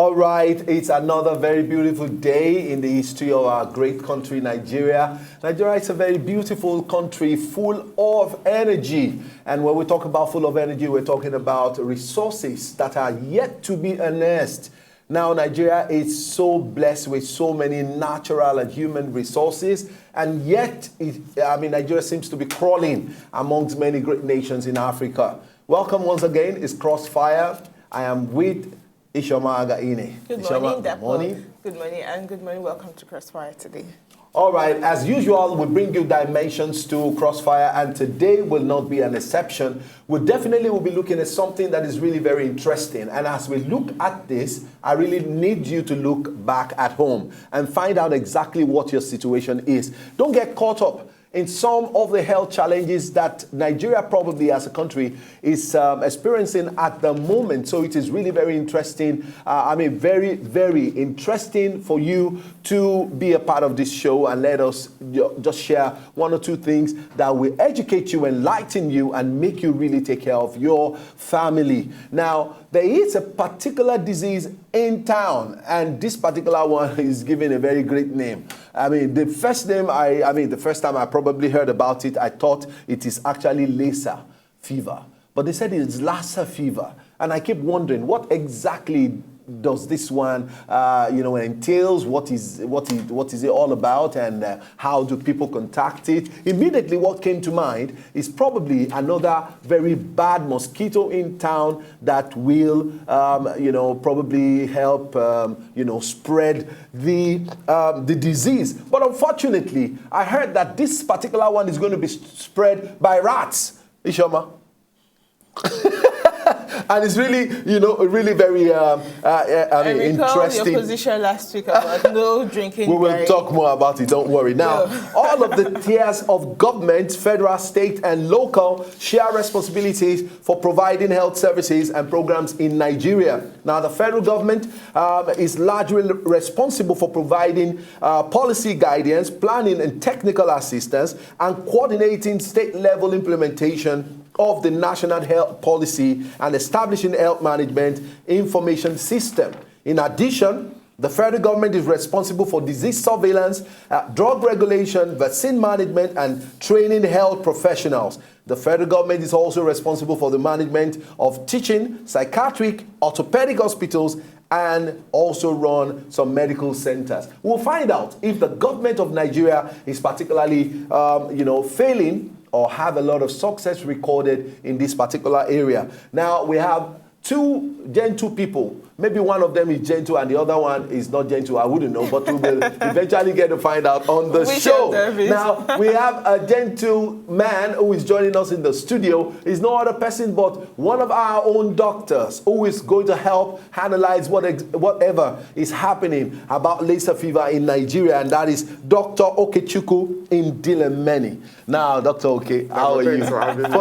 All right, it's another very beautiful day in the history of our great country, Nigeria. Nigeria is a very beautiful country full of energy. And when we talk about full of energy, we're talking about resources that are yet to be unearthed. Now, Nigeria is so blessed with so many natural and human resources, and yet, Nigeria seems to be crawling amongst many great nations in Africa. Welcome once again, it's CROSSFIRE. I am with Ishoma Againe. Good morning, Good morning. Good morning, and good morning. Welcome to CROSSFIRE today. All right, as usual, we bring you dimensions to CROSSFIRE, and today will not be an exception. We definitely will be looking at something that is really very interesting. And as we look at this, I really need you to look back at home and find out exactly what your situation is. Don't get caught up in some of the health challenges that Nigeria probably as a country is experiencing at the moment. So it is really very interesting. Very, very interesting for you to be a part of this show and let us just share one or two things that will educate you, enlighten you, and make you really take care of your family. Now, there is a particular disease in town, and this particular one is given a very great name. The first time I probably heard about it, I thought it is actually Lassa fever. But they said it's Lassa fever. And I keep wondering, what exactly does this one entails? What is it all about, and how do people contact it? Immediately what came to mind is probably another very bad mosquito in town that will probably help spread the disease. But unfortunately, I heard that this particular one is going to be spread by rats. Ishoma. And it's really, really very interesting. Your position last week about no drinking. We will talk more about it, don't worry. Now, all of the tiers of government, federal, state, and local share responsibilities for providing health services and programs in Nigeria. Now, the federal government is largely responsible for providing policy guidance, planning, and technical assistance, and coordinating state-level implementation of the national health policy and establishing health management information system. In addition, the federal government is responsible for disease surveillance, drug regulation, vaccine management, and training health professionals. The federal government is also responsible for the management of teaching, psychiatric, orthopedic hospitals, and also run some medical centers. We'll find out if the government of Nigeria is particularly, failing or have a lot of success recorded in this particular area. Now, we have two gentle people. Maybe one of them is gentle and the other one is not gentle. I wouldn't know, but we will eventually get to find out on the show. Now, we have a gentle man who is joining us in the studio. He's no other person but one of our own doctors who is going to help analyze whatever is happening about Lassa fever in Nigeria, and that is Dr. Okechukwu in Dilemeni. Now, Dr. Oke, how are you? Welcome, Dr.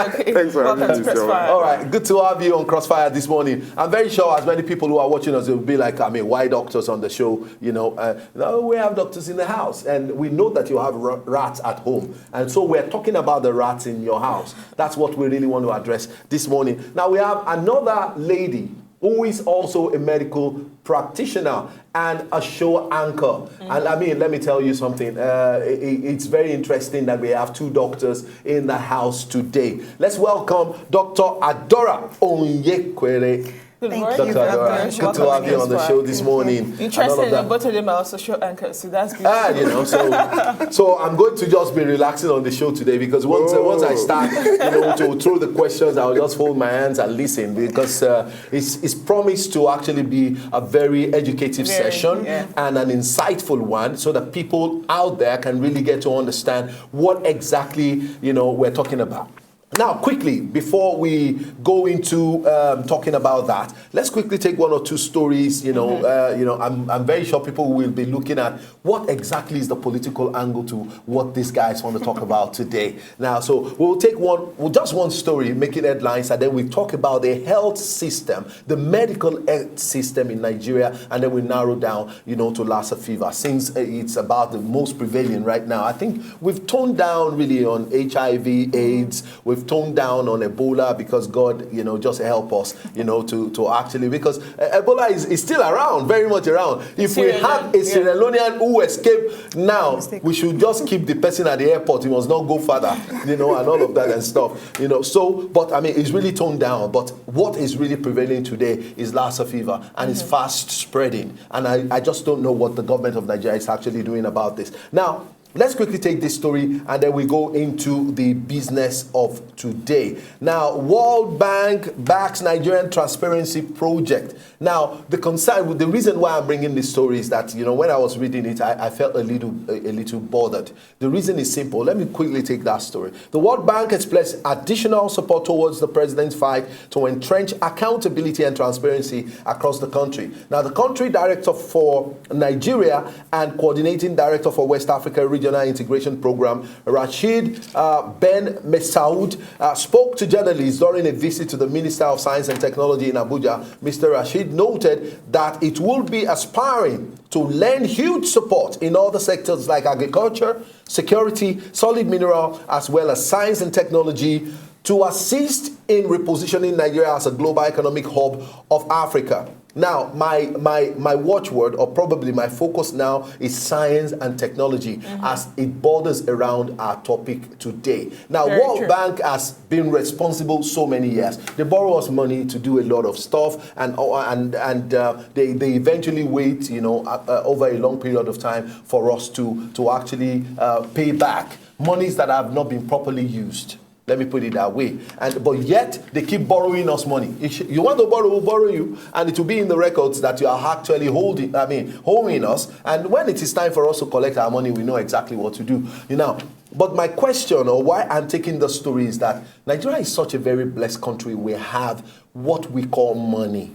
Oke. Thanks for having me. All right, good to have you on CROSSFIRE this morning. I'm very sure as many people who are watching us will be like, why doctors on the show? No, we have doctors in the house, and we know that you have rats at home. And so we're talking about the rats in your house. That's what we really want to address this morning. Now, we have another lady who is also a medical practitioner and a show anchor. And let me tell you something. It's very interesting that we have two doctors in the house today. Let's welcome Dr. Adora Onyekwere. Good morning, Dr. Adora. Good to have you on the show this morning. Interesting that both of them are also show anchors, so that's beautiful. So I'm going to just be relaxing on the show today, because once I start, to throw the questions, I'll just fold my hands and listen, because it's promised to actually be a very educative session and an insightful one, so that people out there can really get to understand what exactly we're talking about. Now, quickly, before we go into talking about that, let's quickly take one or two stories. I'm very sure people will be looking at what exactly is the political angle to what these guys want to talk about today. Now, so we'll take just one story, making headlines, and then we talk about the health system, the medical health system in Nigeria, and then we narrow down, to Lassa fever, since it's about the most prevalent right now. I think we've toned down really on HIV, AIDS. We've we've toned down on Ebola because God, just help us, to actually, because Ebola is still around, very much around. If we have a Sierra Leonean who escaped now, we should just keep the person at the airport. He must not go further, and all of that and stuff, So, but I mean, it's really toned down. But what is really prevailing today is Lassa fever, and it's fast spreading. And I just don't know what the government of Nigeria is actually doing about this. Now, let's quickly take this story and then we go into the business of today. Now, World Bank backs Nigerian transparency project. Now, the reason why I'm bringing this story is that, when I was reading it, I felt a little bothered. The reason is simple. Let me quickly take that story. The World Bank has placed additional support towards the president's fight to entrench accountability and transparency across the country. Now, the country director for Nigeria and coordinating director for West Africa Regional Integration Program, Rashid Ben Messaoud, spoke to journalists during a visit to the Minister of Science and Technology in Abuja. Mr. Rashid noted that it will be aspiring to lend huge support in other sectors like agriculture, security, solid mineral, as well as science and technology to assist in repositioning Nigeria as a global economic hub of Africa. Now, my watchword, or probably my focus now, is science and technology as it borders around our topic today. Now, World Bank has been responsible so many years. They borrow us money to do a lot of stuff, and they eventually wait, over a long period of time for us to actually pay back monies that have not been properly used. Let me put it that way. But yet, they keep borrowing us money. You want to borrow, we'll borrow you. And it will be in the records that you are actually holding us. And when it is time for us to collect our money, we know exactly what to do. But my question, or why I'm taking the story, is that Nigeria is such a very blessed country. We have what we call money.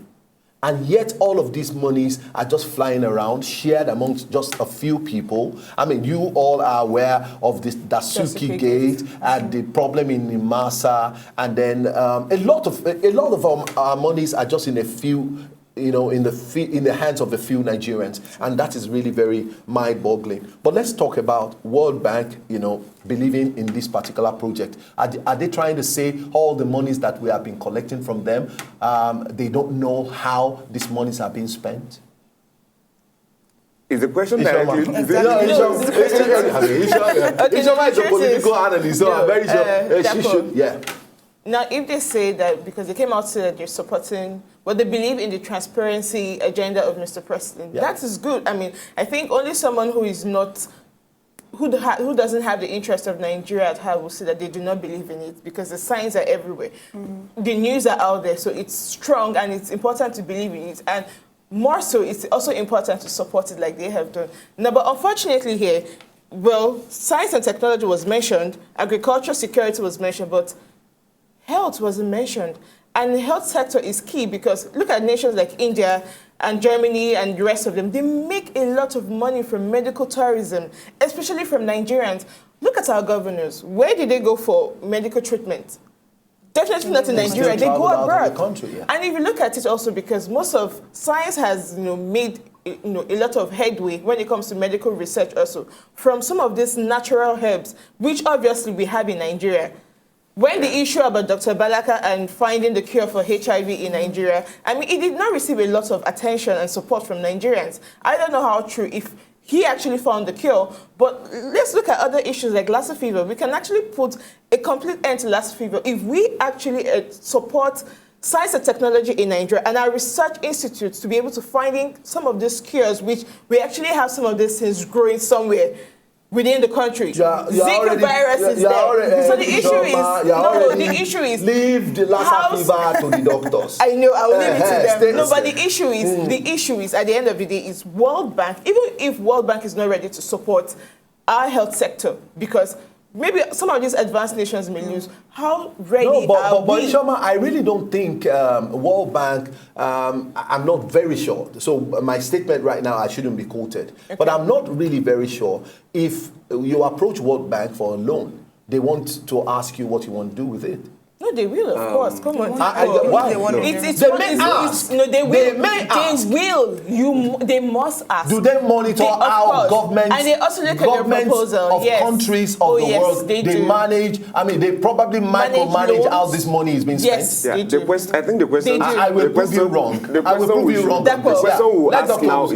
And yet all of these monies are just flying around, shared amongst just a few people. I mean, you all are aware of this Dasuki Gate and the problem in Nimasa, and then a lot of our monies are just in a few, in the hands of a few Nigerians, and that is really very mind-boggling. But let's talk about World Bank, believing in this particular project. Are they trying to say all the monies that we have been collecting from them, they don't know how these monies are being spent? Is the question directly? Ishoma is a political analyst, so I'm very sure she should. Yeah. Now, if they say that because they came out to say that they're supporting, well, they believe in the transparency agenda of Mr. President, that is good. I mean, I think only someone who is not, who doesn't have the interest of Nigeria at heart will say that they do not believe in it, because the signs are everywhere. The news are out there, so it's strong and it's important to believe in it. And more so, it's also important to support it like they have done. Now, but unfortunately here, well, science and technology was mentioned, agriculture, security was mentioned, but health wasn't mentioned. And the health sector is key, because look at nations like India and Germany and the rest of them. They make a lot of money from medical tourism, especially from Nigerians. Look at our governors. Where did they go for medical treatment? Definitely not in Nigeria. They go abroad. And if you look at it also, because most of science has made a lot of headway when it comes to medical research also, from some of these natural herbs, which obviously we have in Nigeria. When the issue about Dr. Balaka and finding the cure for HIV in Nigeria, I mean, it did not receive a lot of attention and support from Nigerians. I don't know how true, if he actually found the cure, but let's look at other issues like Lassa fever. We can actually put a complete end to Lassa fever if we actually support science and technology in Nigeria and our research institutes to be able to finding some of these cures, which we actually have some of these things growing somewhere within the country. Zika virus is there. So the issue is leave the Lassa fever to the doctors. I know, I will leave it to them. No, but the issue is at the end of the day is World Bank, even if World Bank is not ready to support our health sector, because maybe some of these advanced nations may lose. How ready are we? But Ishoma, I really don't think World Bank, I'm not very sure. So my statement right now, I shouldn't be quoted. Okay. But I'm not really very sure if you approach World Bank for a loan, they want to ask you what you want to do with it. No, they will, of course. Come on. Why? They must ask. Do they monitor how governments, and they also look at their proposal. of countries of the world, they manage, they probably micromanage how this money is being spent? Yes, I think the question... I will prove you wrong. The question we will ask now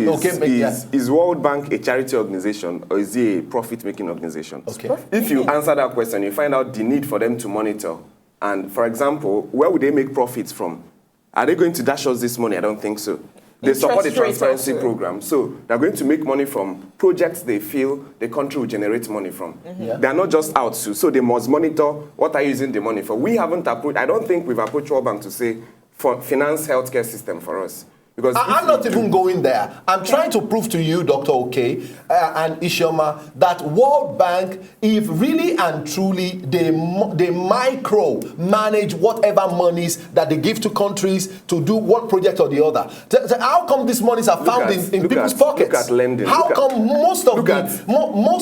is World Bank a charity organization or is it a profit-making organization? Okay. If you answer that question, you find out the need for them to monitor. And for example, where would they make profits from? Are they going to dash us this money? I don't think so. They support the transparency program. So they're going to make money from projects they feel the country will generate money from. They're not just out to. So they must monitor what are you using the money for. We haven't approached, I don't think we've approached World Bank to say, for finance healthcare system for us. Because I'm not even going there. I'm trying to prove to you, Dr. Oke and Isioma, that World Bank, if really and truly they micro manage whatever monies that they give to countries to do one project or the other. How come these monies are found in people's pockets? Look at lending. How come most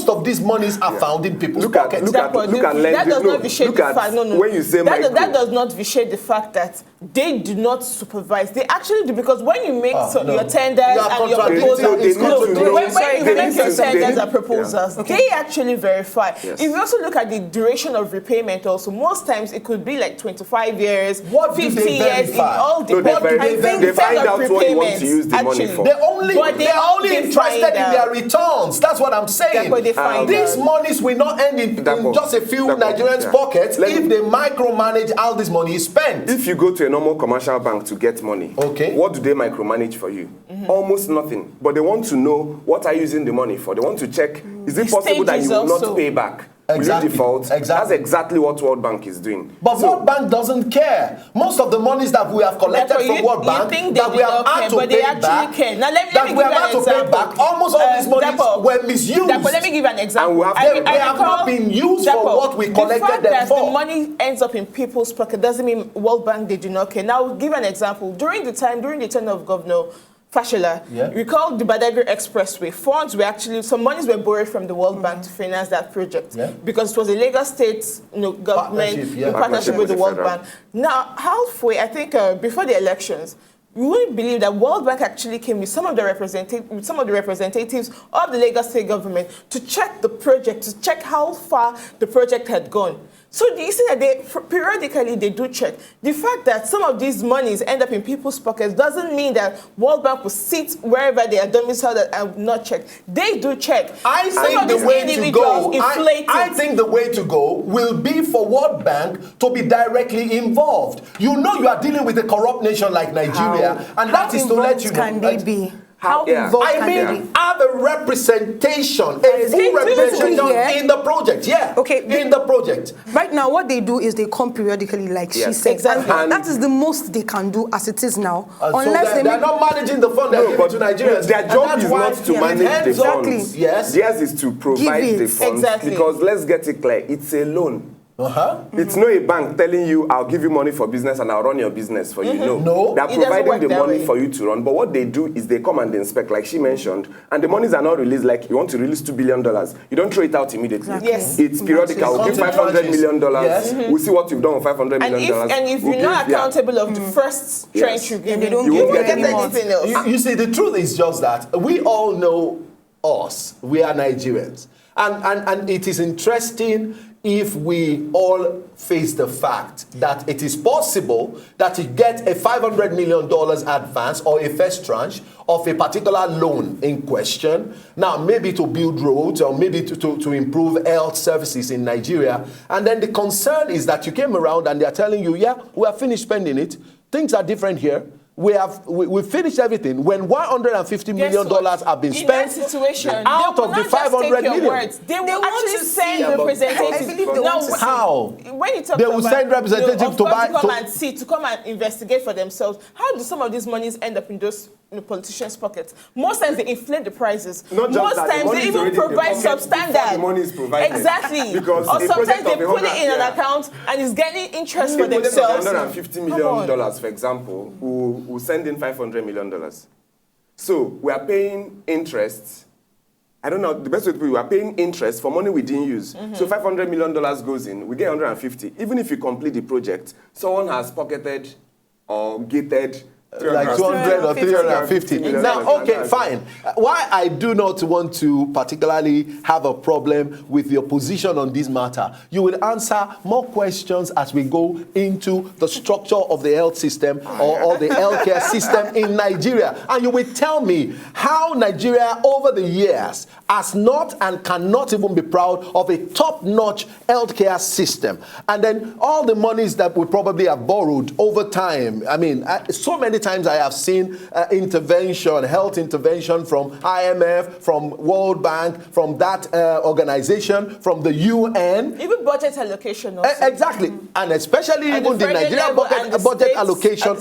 of these monies are found in people's pockets? Look at lending. That does not vitiate the fact. When you say that does not vitiate the fact that they do not supervise. They actually do, because when you make your tenders and your proposals, when you make your tenders and proposals, they actually verify. Yes. If you also look at the duration of repayment, also most times it could be like 25 years, 50 years. It all depends. They find out what you want to use the money for. They're only interested in their returns. That's what I'm saying. These monies will not end in just a few Nigerians' pockets if they micromanage how this money is spent. If you go to a normal commercial bank to get money, what do they micromanage for you? Almost nothing. But they want to know what are you using the money for. They want to check, is it possible that you will not pay back? Exactly. Will you default? That's exactly what World Bank is doing. But World Bank doesn't care. Most of the monies that we have collected from World Bank, that we have had to pay back, almost all these monies were misused. Let me give you an example. They have not been used for what we collected them for. The money ends up in people's pocket doesn't mean World Bank, they do not care. Now, I'll give an example. During the tenure of Governor Fashola, recall the Badagry Expressway funds were actually, some monies were borrowed from the World Bank to finance that project because it was a Lagos State government in partnership with the World Bank. Now, halfway, I think before the elections, we wouldn't believe that World Bank actually came with some of the representatives of the Lagos State government to check the project, to check how far the project had gone. So do you see that periodically they do check? The fact that some of these monies end up in people's pockets doesn't mean that World Bank will sit wherever they are domiciled and not check. They do check. I think the way to go will be for World Bank to be directly involved. You know you are dealing with a corrupt nation like Nigeria, and that is to let you know. Can they be? How involved I mean, have a representation, a full representation in the project. In the project. Right now, what they do is they come periodically, like she said. Exactly. And that is the most they can do as it is now. Unless so they're not managing the fund they're giving to Nigerians. Their job is not to manage the funds. Yes. Theirs is to provide the funds. Because let's get it clear, it's a loan. It's not a bank telling you, I'll give you money for business and I'll run your business for you. No. They're providing the money for you to run. But what they do is they come and they inspect, like she mentioned, and the monies are not released like you want to release $2 billion. You don't throw it out immediately. Yes. It's periodical. We'll give $500 million. We'll see what you've done with $500 million. And if you're not accountable of the first tranche you give, they don't get anything else. You see, the truth is just that we all know us. We are Nigerians. And it is interesting if we all face the fact that it is possible that you get a $500 million advance or a first tranche of a particular loan in question, now maybe to build roads or maybe to improve health services in Nigeria. And then the concern is that you came around and they're telling you, we have finished spending it. Things are different here. We finished everything when $150 million have been spent. In that situation, out of the 500 million. Words. They will actually send representatives. How? When you talk they will send representatives to come and investigate for themselves. How do some of these monies end up in those politicians' pockets? Most times they inflate the prices. Most times they even provide substandard. The money is provided. Exactly. Because or sometimes they put it in an account and it's getting interest for themselves. $150 million, for example, who send in $500 million. So we are paying interest I don't know, the best way to put it, we are paying interest for money we didn't use. So $500 million goes in, we get 150. Even if you complete the project, someone has pocketed or gated like 200 or 350. Now, okay, fine. Why I do not want to particularly have a problem with your position on this matter, you will answer more questions as we go into the structure of the health system or the healthcare system in Nigeria. And you will tell me how Nigeria over the years has not and cannot even be proud of a top-notch healthcare system. And then all the monies that we probably have borrowed over time. I mean, so many times I have seen health intervention from IMF, from World Bank, from that organization, from the UN. Even budget allocation also. Exactly. And especially even the Nigeria budget allocation.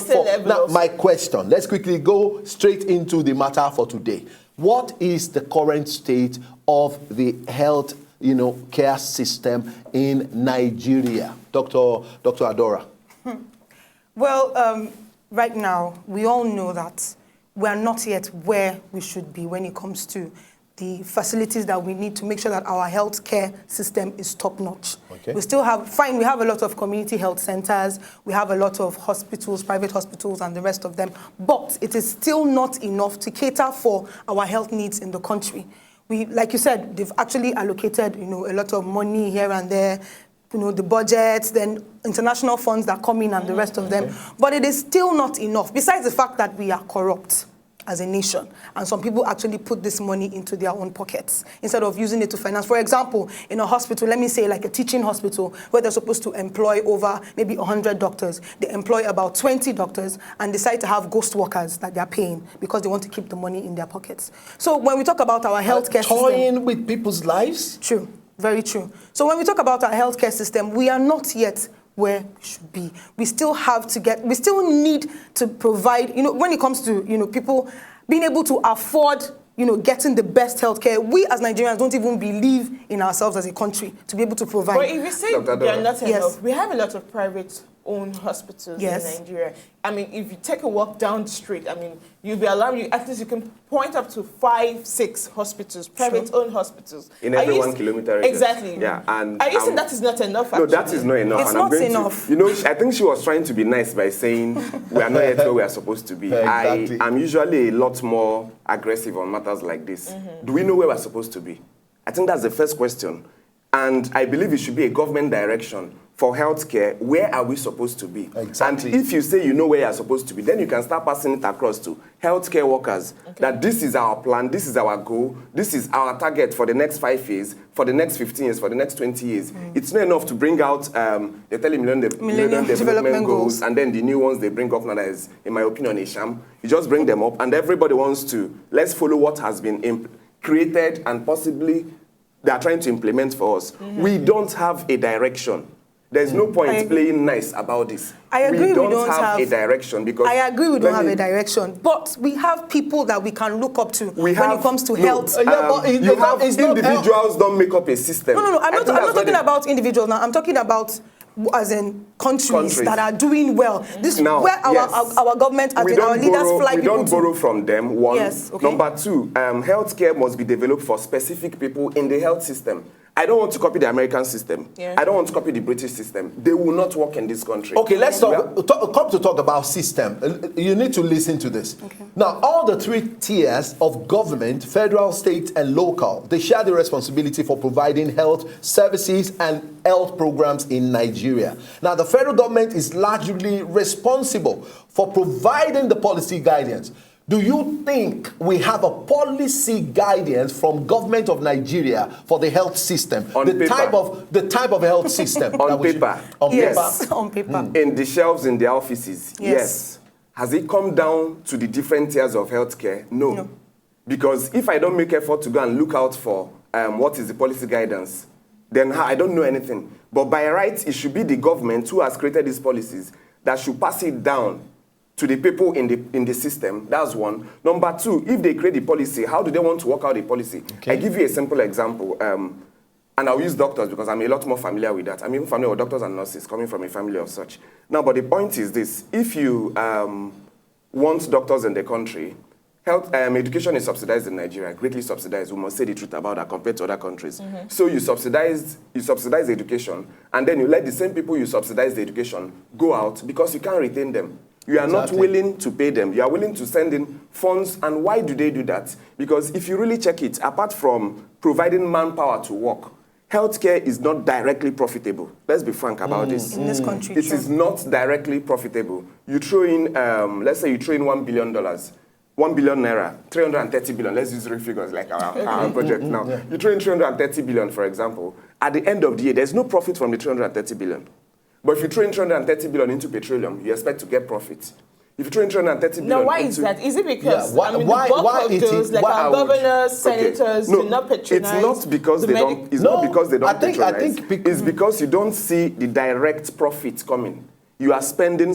Now, my question, let's quickly go straight into the matter for today. What is the current state of the health care system in Nigeria? Dr. Adora. Well, right now, we all know that we are not yet where we should be when it comes to the facilities that we need to make sure that our healthcare system is top-notch. Okay. We still have, we have a lot of community health centers, we have a lot of hospitals, private hospitals, and the rest of them, but it is still not enough to cater for our health needs in the country. Like you said, they've actually allocated, a lot of money here and there, the budgets, then international funds that come in and the rest of them. But it is still not enough, besides the fact that we are corrupt as a nation. And some people actually put this money into their own pockets instead of using it to finance. For example, in a hospital, let me say like a teaching hospital, where they're supposed to employ over maybe 100 doctors. They employ about 20 doctors and decide to have ghost workers that they're paying because they want to keep the money in their pockets. So when we talk about our healthcare system... Toying with people's lives? True. Very true. So when we talk about our healthcare system, we are not yet where we should be. We still need to provide, when it comes to, people being able to afford, getting the best healthcare. We as Nigerians don't even believe in ourselves as a country to be able to provide. But if you say they're not enough, we have a lot of private-owned hospitals in Nigeria. I mean, if you take a walk down the street, I mean, you'll be allowed, at least you can point up to 5, 6 hospitals, private-owned hospitals. In every 1 kilometer radius. Exactly. Yeah, and are you saying that is not enough, actually? No, that is not enough. It's not enough. I think she was trying to be nice by saying we are not yet where we are supposed to be. Exactly. I am usually a lot more aggressive on matters like this. Do we know where we're supposed to be? I think that's the first question. And I believe it should be a government direction for healthcare. Where are we supposed to be? Exactly. And if you say you know where you're supposed to be, then you can start passing it across to healthcare workers. That this is our plan, this is our goal, this is our target for the next 5 years, for the next 15 years, for the next 20 years. It's not enough to bring out the Millennium Development Goals and then the new ones they bring up now that is, in my opinion, a sham. You just bring them up and everybody wants to, let's follow what has been created and possibly they are trying to implement for us. We don't have a direction. There's no point playing nice about this. I agree we don't have a direction because I agree we don't have a direction, but we have people that we can look up to when it comes to health. Individuals don't make up a system. No. I'm not talking about individuals now. I'm talking about as in countries that are doing well. This now, where our government, our leaders fly people. We don't borrow from them, one. Yes, okay. Number two, healthcare must be developed for specific people in the health system. I don't want to copy the American system. Yeah. I don't want to copy the British system. They will not work in this country. Okay, let's come to talk about system. You need to listen to this. Okay. Now, all the 3 tiers of government, federal, state, and local, they share the responsibility for providing health services and health programs in Nigeria. Now, the federal government is largely responsible for providing the policy guidance. Do you think we have a policy guidance from government of Nigeria for the health system? On the type of health system on paper. Yes, on paper. In the shelves in the offices. Yes. Has it come down to the different tiers of healthcare? No. Because if I don't make effort to go and look out for what is the policy guidance, then I don't know anything. But by right, it should be the government who has created these policies that should pass it down to the people in the system. That's one. Number two, if they create the policy, how do they want to work out the policy? Okay. I give you a simple example, and I'll use doctors because I'm a lot more familiar with that. I'm even familiar with doctors and nurses coming from a family of such. Now, but the point is this. If you want doctors in the country, Education is subsidized in Nigeria, greatly subsidized. We must say the truth about that compared to other countries. So you subsidize education, and then you let the same people you subsidize the education go out because you can't retain them. You are not willing to pay them. You are willing to send in funds. And why do they do that? Because if you really check it, apart from providing manpower to work, healthcare is not directly profitable. Let's be frank about this. In this country, it is not directly profitable. You throw in, let's say you throw in $1 billion, 1 billion naira, 330 billion. Let's use real figures like our project now. Yeah. You throw in 330 billion, for example. At the end of the year, there's no profit from the 330 billion. But if you throw in 330 billion into petroleum, you expect to get profit. If you throw in 330 billion. Now, why is that? Is it because the bulk of those, like our governors, senators, do not patronize? It's not because they don't. It's not because they don't patronize. It's because you don't see the direct profits coming. You are spending.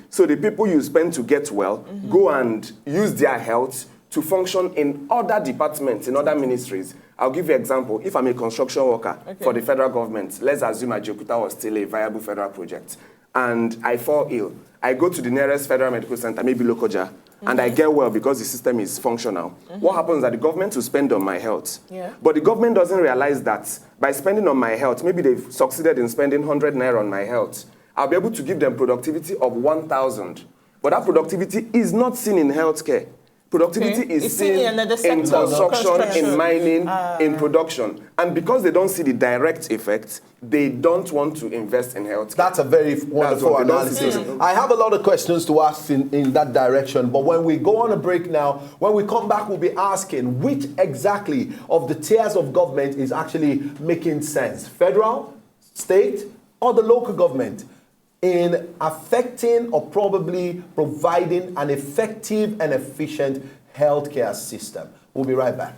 So the people you spend to get well go and use their health to function in other departments, in other ministries. I'll give you an example. If I'm a construction worker for the federal government, let's assume Ajokuta was still a viable federal project, and I fall ill. I go to the nearest federal medical center, maybe Lokoja, and I get well because the system is functional. What happens is that the government will spend on my health. But the government doesn't realize that by spending on my health, maybe they've succeeded in spending 100 naira on my health, I'll be able to give them productivity of 1,000. But that productivity is not seen in healthcare. Productivity is seen in construction, in mining, in production. And because they don't see the direct effects, they don't want to invest in healthcare. That's a very wonderful analysis. I have a lot of questions to ask in that direction, but when we go on a break now, when we come back, we'll be asking which exactly of the tiers of government is actually making sense. Federal, state, or the local government in affecting or probably providing an effective and efficient healthcare system. We'll be right back.